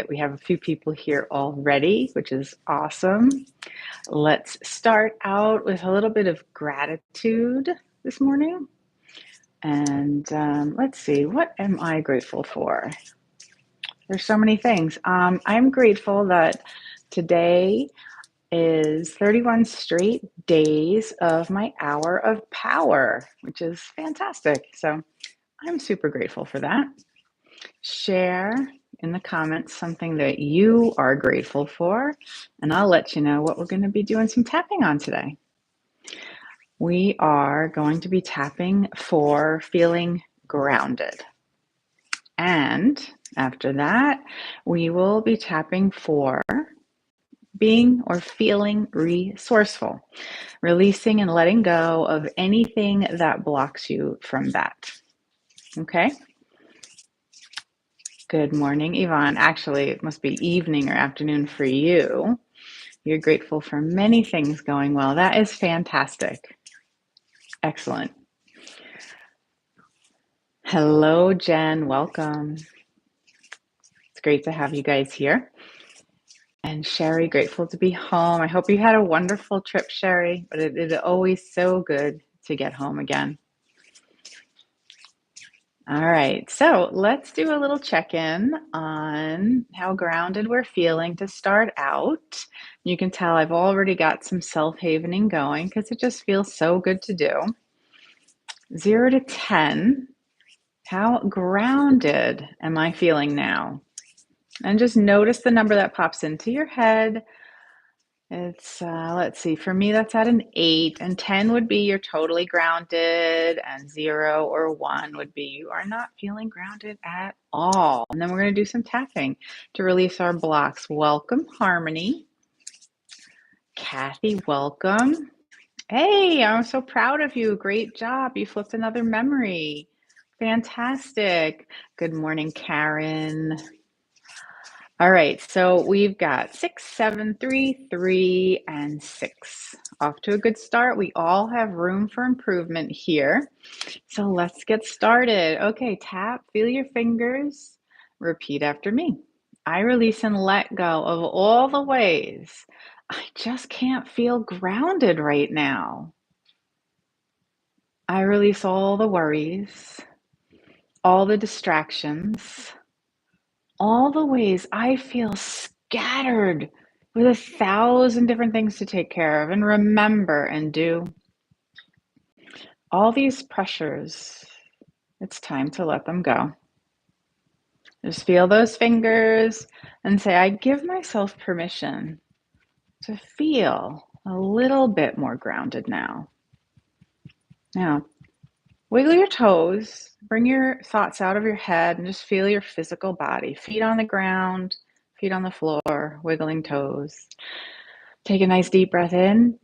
We have a few people here already, which is awesome. Let's start out with a little bit of gratitude this morning. And let's see, what am I grateful for? There's so many things. I'm grateful that today is 31 straight days of my hour of power, which is fantastic. So I'm super grateful for that. Share in the comments something that you are grateful for, and I'll let you know what we're going to be doing some tapping on today. We are going to be tapping for feeling grounded. And after that, we will be tapping for being or feeling resourceful, releasing and letting go of anything that blocks you from that. Okay? Good morning, Yvonne. Actually, it must be evening or afternoon for you. You're grateful for many things going well. That is fantastic. Excellent. Hello, Jen. Welcome. It's great to have you guys here. And Sherry, grateful to be home. I hope you had a wonderful trip, Sherry, but it is always so good to get home again. All right, so let's do a little check-in on how grounded we're feeling to start out. You can tell I've already got some self-havening going because it just feels so good to do. 0 to 10, how grounded am I feeling now? And just notice the number that pops into your head. It's, let's see, for me, that's at an 8, and 10 would be you're totally grounded, and 0 or 1 would be you are not feeling grounded at all. And then we're going to do some tapping to release our blocks. Welcome, Harmony. Kathy, welcome. Hey, I'm so proud of you. Great job. You flipped another memory. Fantastic. Good morning, Karen. All right, so we've got 6, 7, 3, 3, and 6. Off to a good start. We all have room for improvement here. So let's get started. Okay, tap, feel your fingers. Repeat after me. I release and let go of all the ways I just can't feel grounded right now. I release all the worries, all the distractions, all the ways I feel scattered with 1,000 different things to take care of and remember and do. All these pressures, it's time to let them go. Just feel those fingers and say, I give myself permission to feel a little bit more grounded now. Now, wiggle your toes, bring your thoughts out of your head and just feel your physical body. Feet on the ground, feet on the floor, wiggling toes. Take a nice deep breath in,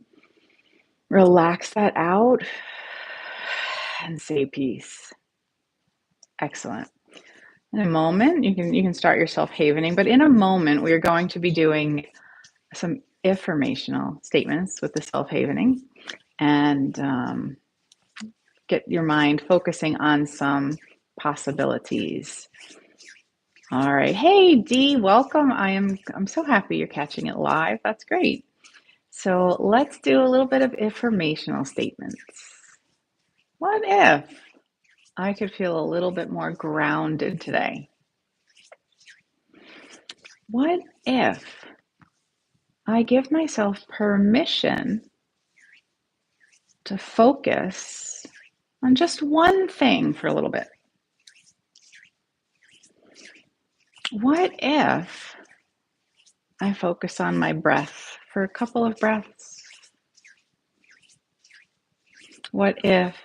relax that out, and say peace. Excellent. In a moment, you can start your self-havening, but in a moment, we're going to be doing some affirmational statements with the self-havening and get your mind focusing on some possibilities. All right. Hey, Dee, welcome. I'm so happy you're catching it live. That's great. So let's do a little bit of affirmational statements. What if I could feel a little bit more grounded today? What if I give myself permission to focus on just one thing for a little bit? What if I focus on my breath for a couple of breaths? What if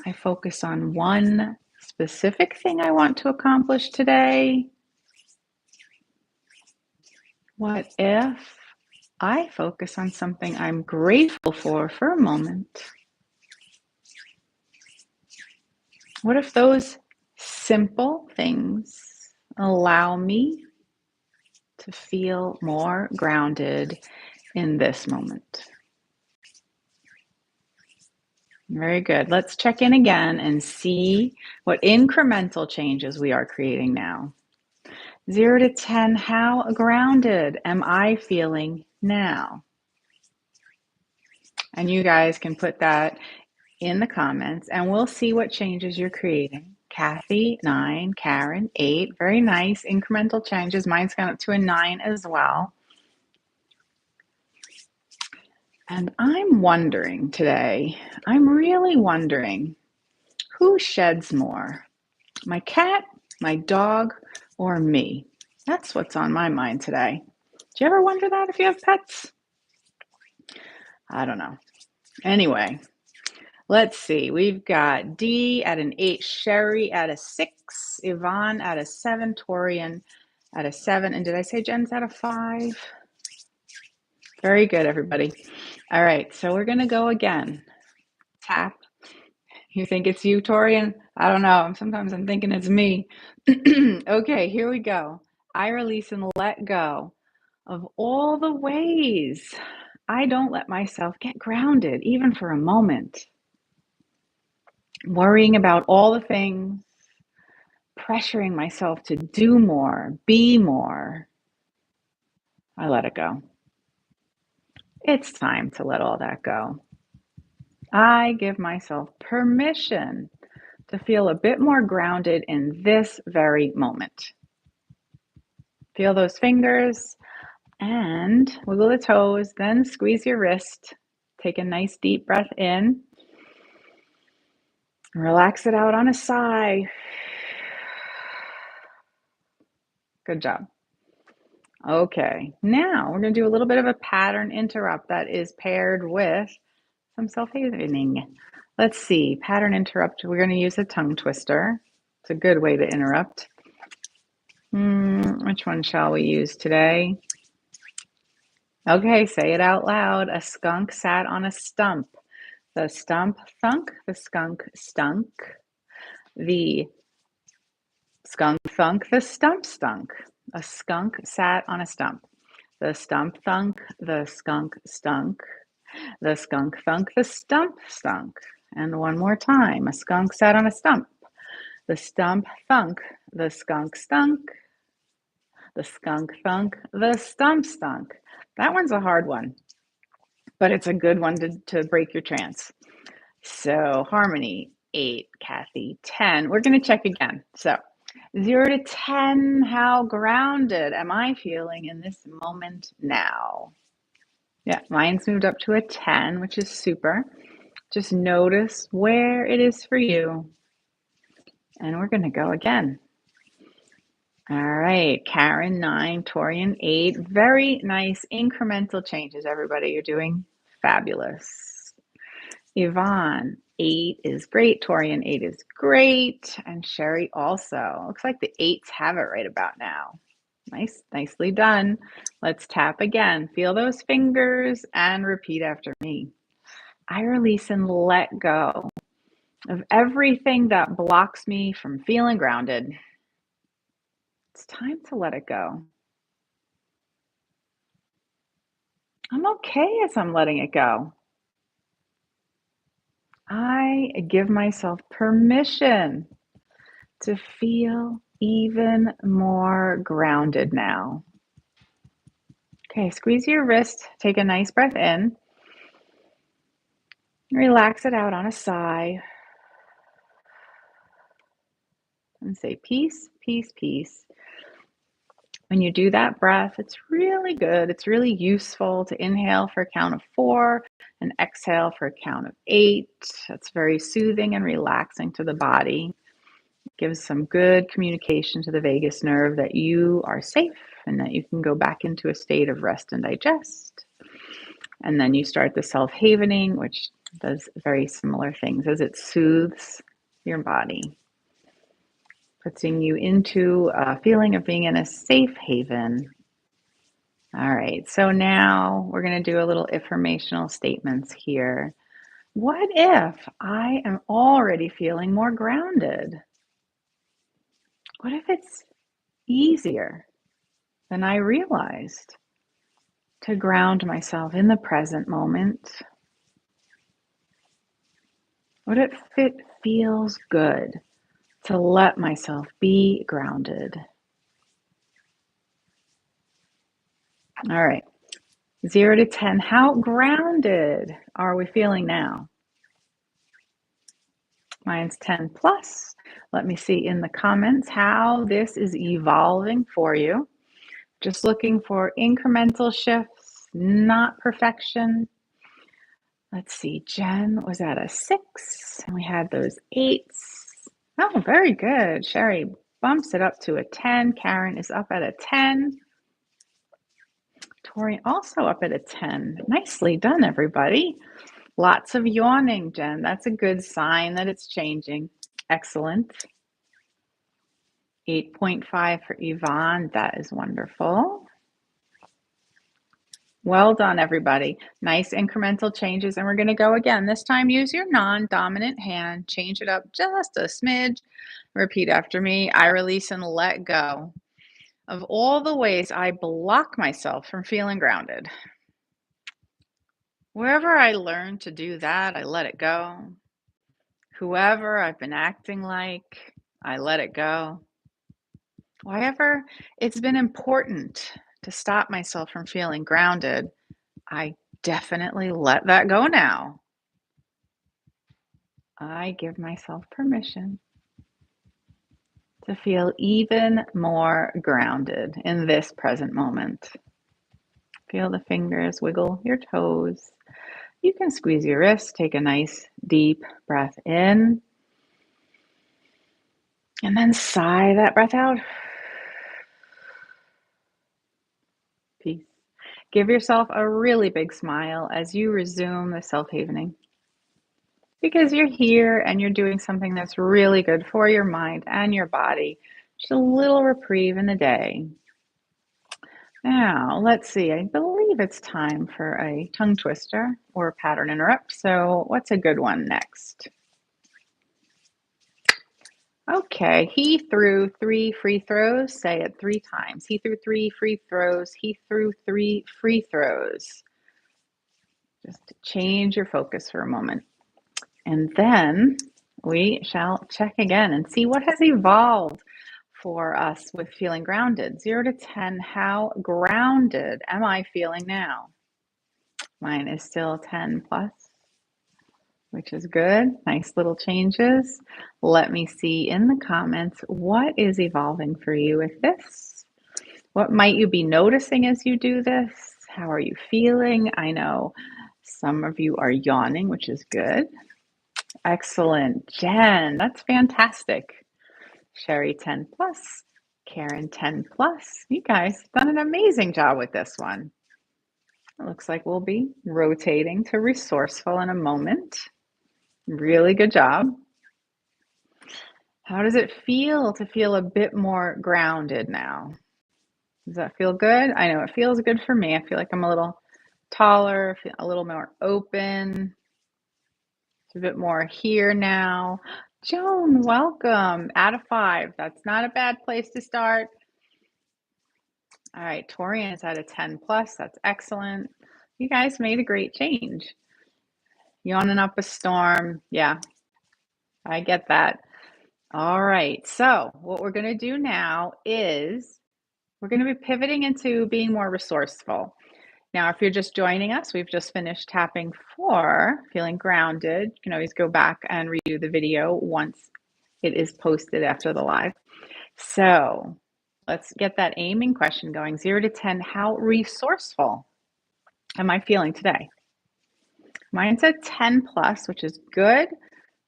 I focus on one specific thing I want to accomplish today? What if I focus on something I'm grateful for a moment? What if those simple things allow me to feel more grounded in this moment? Very good. Let's check in again and see what incremental changes we are creating now. 0 to 10, how grounded am I feeling now? And you guys can put that in the comments and we'll see what changes you're creating. Kathy, 9, Karen, 8. Very nice incremental changes. Mine's gone up to a 9 as well. And I'm wondering today, I'm really wondering, who sheds more? My cat, my dog, or me? That's what's on my mind today. Do you ever wonder that if you have pets? I don't know. Anyway, let's see. We've got Dee at an 8, Sherry at a 6, Yvonne at a 7, Torian at a 7, and did I say Jen's at a 5? Very good, everybody. All right, so we're going to go again. Tap. You think it's you, Torian? I don't know. Sometimes I'm thinking it's me. Okay, here we go. I release and let go of all the ways I don't let myself get grounded, even for a moment. Worrying about all the things, pressuring myself to do more, be more. I let it go. It's time to let all that go. I give myself permission to feel a bit more grounded in this very moment. Feel those fingers and wiggle the toes, then squeeze your wrist. Take a nice deep breath in. Relax it out on a sigh. Good job. Okay, now we're going to do a little bit of a pattern interrupt that is paired with some self-havening. Let's see, pattern interrupt. We're going to use a tongue twister. It's a good way to interrupt. Which one shall we use today? Okay, say it out loud. A skunk sat on a stump. The stump thunk, the skunk stunk. The skunk thunk, the stump stunk. A skunk sat on a stump. The stump thunk, the skunk stunk. The skunk thunk, the stump stunk. And one more time. A skunk sat on a stump. The stump thunk, the skunk stunk. The skunk thunk, the stump stunk. That one's a hard one, but it's a good one to break your trance. So harmony, 8, Kathy, 10. We're going to check again. So 0 to 10, how grounded am I feeling in this moment now? Yeah, mine's moved up to a 10, which is super. Just notice where it is for you. And we're going to go again. All right, Karen, 9, Torian, 8. Very nice incremental changes, everybody. You're doing fabulous. Yvonne, 8 is great. Torian, 8 is great. And Sherry also. Looks like the 8s have it right about now. Nicely done. Let's tap again. Feel those fingers and repeat after me. I release and let go of everything that blocks me from feeling grounded. It's time to let it go. I'm okay as I'm letting it go. I give myself permission to feel even more grounded now. Okay, squeeze your wrist, take a nice breath in, relax it out on a sigh, and say peace, peace, peace. When you do that breath, it's really good. It's really useful to inhale for a count of 4 and exhale for a count of 8. It's very soothing and relaxing to the body. It gives some good communication to the vagus nerve that you are safe and that you can go back into a state of rest and digest. And then you start the self-havening, which does very similar things as it soothes your body, putting you into a feeling of being in a safe haven. All right, so now we're going to do a little affirmational statements here. What if I am already feeling more grounded? What if it's easier than I realized to ground myself in the present moment? What if it feels good to let myself be grounded? All right. 0 to 10, how grounded are we feeling now? Mine's 10 plus. Let me see in the comments how this is evolving for you. Just looking for incremental shifts, not perfection. Let's see, Jen was at a 6, and we had those 8s. Oh, very good. Sherry bumps it up to a 10. Karen is up at a 10. Tori also up at a 10. Nicely done, everybody. Lots of yawning, Jen. That's a good sign that it's changing. Excellent. 8.5 for Yvonne. That is wonderful. Well done, everybody. Nice incremental changes. And we're going to go again. This time, use your non-dominant hand. Change it up just a smidge. Repeat after me. I release and let go of all the ways I block myself from feeling grounded. Wherever I learn to do that, I let it go. Whoever I've been acting like, I let it go. Wherever it's been important to stop myself from feeling grounded, I definitely let that go now. I give myself permission to feel even more grounded in this present moment. Feel the fingers, wiggle your toes. You can squeeze your wrists, take a nice deep breath in, and then sigh that breath out. Peace. Give yourself a really big smile as you resume the self-havening. Because you're here and you're doing something that's really good for your mind and your body. Just a little reprieve in the day. Now, let's see. I believe it's time for a tongue twister or a pattern interrupt. So, what's a good one next? Okay, he threw 3 free throws. Say it 3 times. He threw 3 free throws. He threw 3 free throws. Just change your focus for a moment. And then we shall check again and see what has evolved for us with feeling grounded. 0 to 10, how grounded am I feeling now? Mine is still 10 plus, which is good. Nice little changes. Let me see in the comments what is evolving for you with this. What might you be noticing as you do this? How are you feeling? I know some of you are yawning, which is good. Excellent. Jen, that's fantastic. Sherry 10 plus, Karen 10 plus. You guys have done an amazing job with this one. It looks like we'll be rotating to resourceful in a moment. Really good job. How does it feel to feel a bit more grounded now? Does that feel good? I know it feels good for me. I feel like I'm a little taller, a little more open. It's a bit more here now. Joan, welcome. Out of 5. That's not a bad place to start. All right, Torian is at a 10 plus. That's excellent. You guys made a great change. Yawning up a storm. Yeah, I get that. All right, so what we're going to do now is we're going to be pivoting into being more resourceful. Now, if you're just joining us, we've just finished tapping 4, feeling grounded. You can always go back and review the video once it is posted after the live. So let's get that aiming question going. 0 to 10, how resourceful am I feeling today? Mine's a 10 plus, which is good.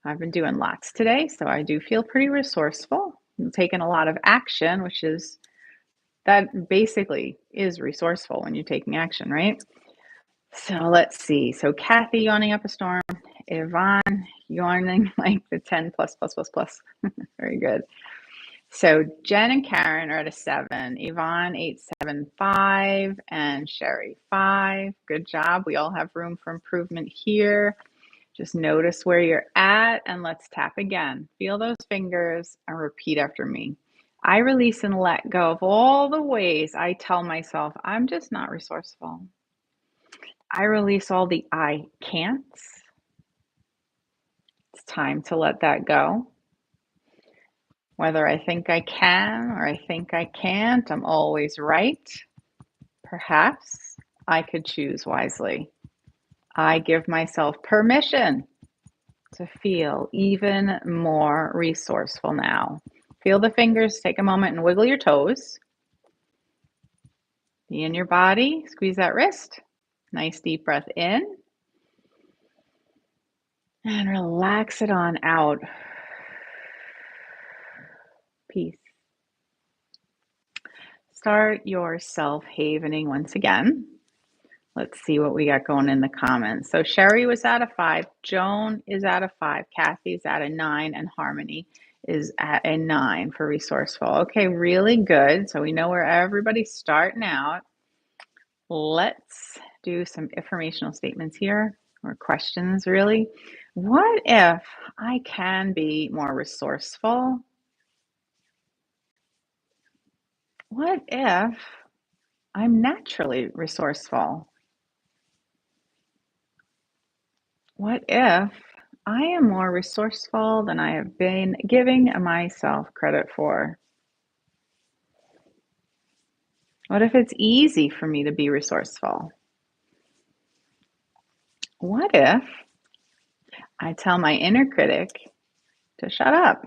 I've been doing lots today, so I do feel pretty resourceful. I'm taking a lot of action, which is that basically is resourceful when you're taking action, right? So let's see. So Kathy yawning up a storm, Yvonne yawning like the 10 plus plus plus plus. Very good. So Jen and Karen are at a 7, Yvonne 8.75, and Sherry 5. Good job. We all have room for improvement here. Just notice where you're at and let's tap again. Feel those fingers and repeat after me. I release and let go of all the ways I tell myself I'm just not resourceful. I release all the I can'ts. It's time to let that go. Whether I think I can or I think I can't, I'm always right. Perhaps I could choose wisely. I give myself permission to feel even more resourceful now. Feel the fingers, take a moment and wiggle your toes. Be in your body, squeeze that wrist. Nice deep breath in. And relax it on out. Peace. Start your self-havening once again. Let's see what we got going in the comments. So Sherry was at a 5, Joan is at a 5, Kathy's at a 9, and Harmony is at a 9 for resourceful. Okay, really good. So we know where everybody's starting out. Let's do some informational statements here, or questions really. What if I can be more resourceful? What if I'm naturally resourceful? What if I am more resourceful than I have been giving myself credit for? What if it's easy for me to be resourceful? What if I tell my inner critic to shut up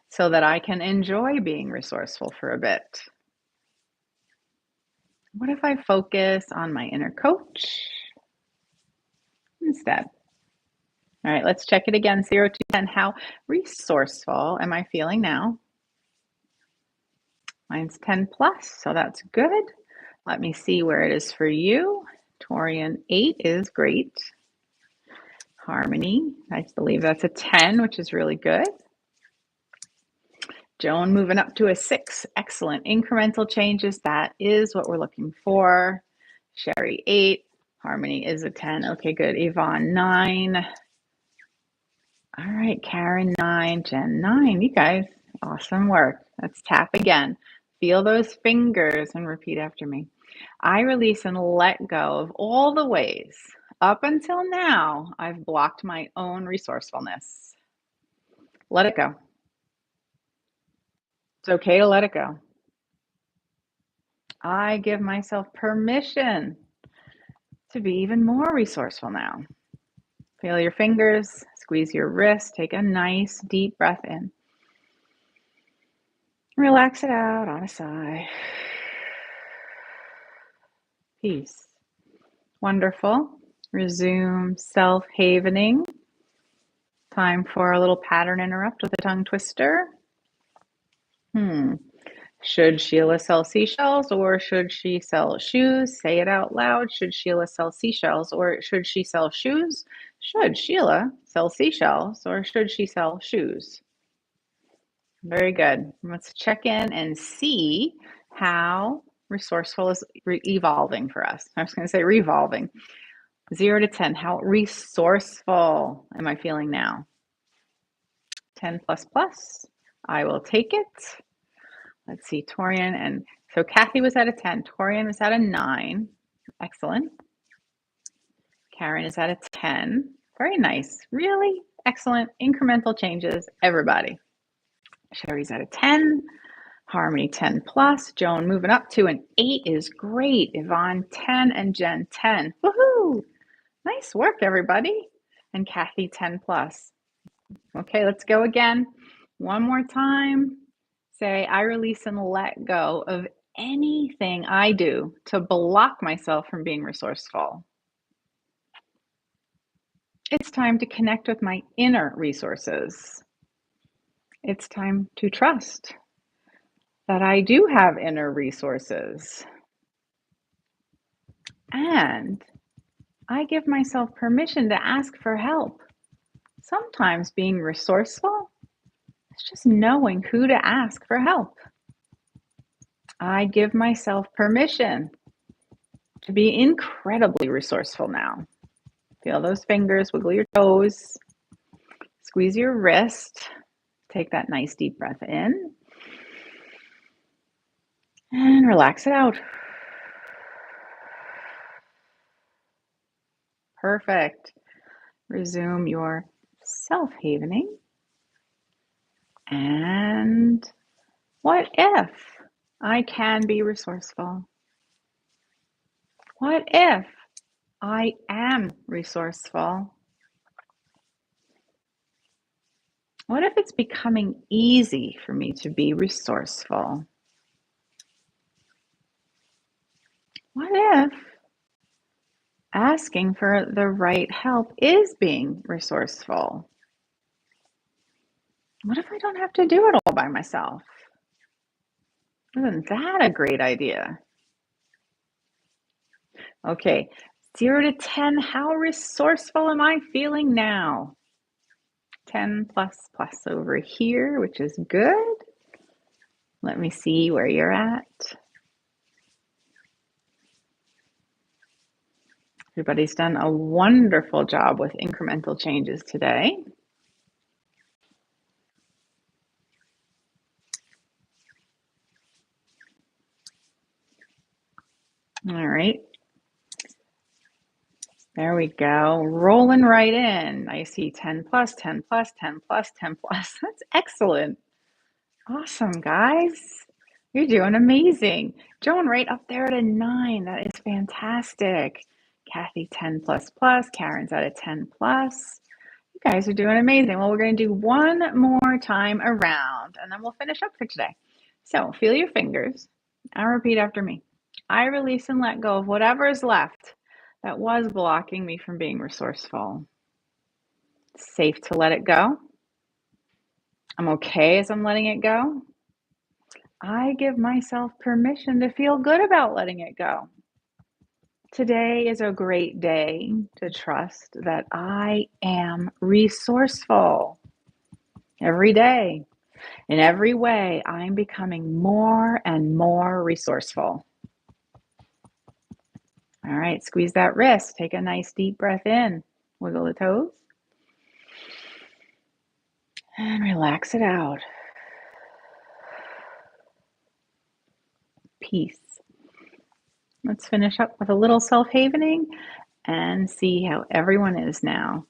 so that I can enjoy being resourceful for a bit? What if I focus on my inner coach instead? All right, let's check it again. 0 to 10. How resourceful am I feeling now? Mine's 10 plus, so that's good. Let me see where it is for you. Torian, 8 is great. Harmony, I believe that's a 10, which is really good. Joan moving up to a 6. Excellent. Incremental changes. That is what we're looking for. Sherry, 8. Harmony is a 10. Okay, good. Yvonne, 9. All right, Karen, 9. Jen, 9. You guys, awesome work. Let's tap again. Feel those fingers and repeat after me. I release and let go of all the ways up until now I've blocked my own resourcefulness. Let it go. It's okay to let it go. I give myself permission to be even more resourceful now. Feel your fingers, squeeze your wrist, take a nice deep breath in. Relax it out on a sigh. Peace. Wonderful. Resume self-havening. Time for a little pattern interrupt with a tongue twister. Should Sheila sell seashells or should she sell shoes? Say it out loud. Should Sheila sell seashells or should she sell shoes? Should Sheila sell seashells or should she sell shoes? Very good. Let's check in and see how resourceful is evolving for us. I was going to say revolving. 0 to 10. How resourceful am I feeling now? 10 plus plus. I will take it. Let's see, Torian, and so Kathy was at a 10. Torian was at a 9. Excellent. Karen is at a 10. Very nice. Really excellent incremental changes, everybody. Sherry's at a 10. Harmony 10 plus. Joan moving up to an 8 is great. Yvonne 10 and Jen 10. Woohoo! Nice work, everybody. And Kathy 10 plus. Okay, let's go again. One more time. Say, I release and let go of anything I do to block myself from being resourceful. It's time to connect with my inner resources. It's time to trust that I do have inner resources. And I give myself permission to ask for help. Sometimes being resourceful is just knowing who to ask for help. I give myself permission to be incredibly resourceful now. Feel those fingers, wiggle your toes, squeeze your wrist, take that nice deep breath in, and relax it out. Perfect. Resume your self-havening. And what if I can be resourceful? What if I am resourceful? What if it's becoming easy for me to be resourceful? What if asking for the right help is being resourceful? What if I don't have to do it all by myself? Isn't that a great idea? Okay, 0 to 10, how resourceful am I feeling now? 10 plus plus over here, which is good. Let me see where you're at. Everybody's done a wonderful job with incremental changes today. All right, there we go. Rolling right in. I see 10 plus, 10 plus, 10 plus, 10 plus. That's excellent. Awesome, guys. You're doing amazing. Joan, right up there at a 9. That is fantastic. Kathy, 10 plus plus. Karen's at a 10 plus. You guys are doing amazing. Well, we're going to do one more time around and then we'll finish up for today. So feel your fingers and repeat after me. I release and let go of whatever is left that was blocking me from being resourceful. It's safe to let it go. I'm okay as I'm letting it go. I give myself permission to feel good about letting it go. Today is a great day to trust that I am resourceful. Every day, in every way, I'm becoming more and more resourceful. All right, squeeze that wrist. Take a nice deep breath in. Wiggle the toes. And relax it out. Peace. Let's finish up with a little self-havening and see how everyone is now.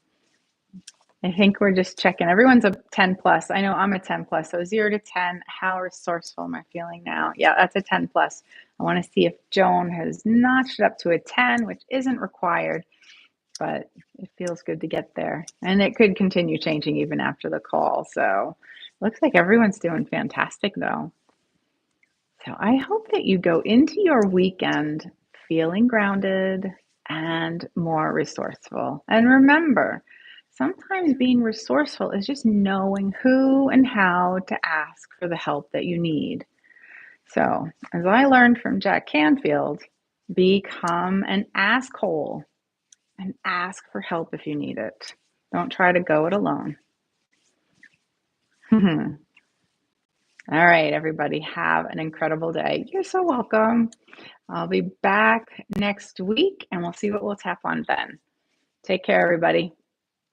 I think we're just checking. Everyone's a 10 plus. I know I'm a 10 plus. So 0 to 10, how resourceful am I feeling now? Yeah, that's a 10 plus. I want to see if Joan has notched it up to a 10, which isn't required, but it feels good to get there. And it could continue changing even after the call. So looks like everyone's doing fantastic though. So I hope that you go into your weekend feeling grounded and more resourceful. And remember, sometimes being resourceful is just knowing who and how to ask for the help that you need. So, as I learned from Jack Canfield, become an asshole and ask for help if you need it. Don't try to go it alone. All right, everybody, have an incredible day. You're so welcome. I'll be back next week and we'll see what we'll tap on then. Take care, everybody.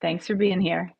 Thanks for being here.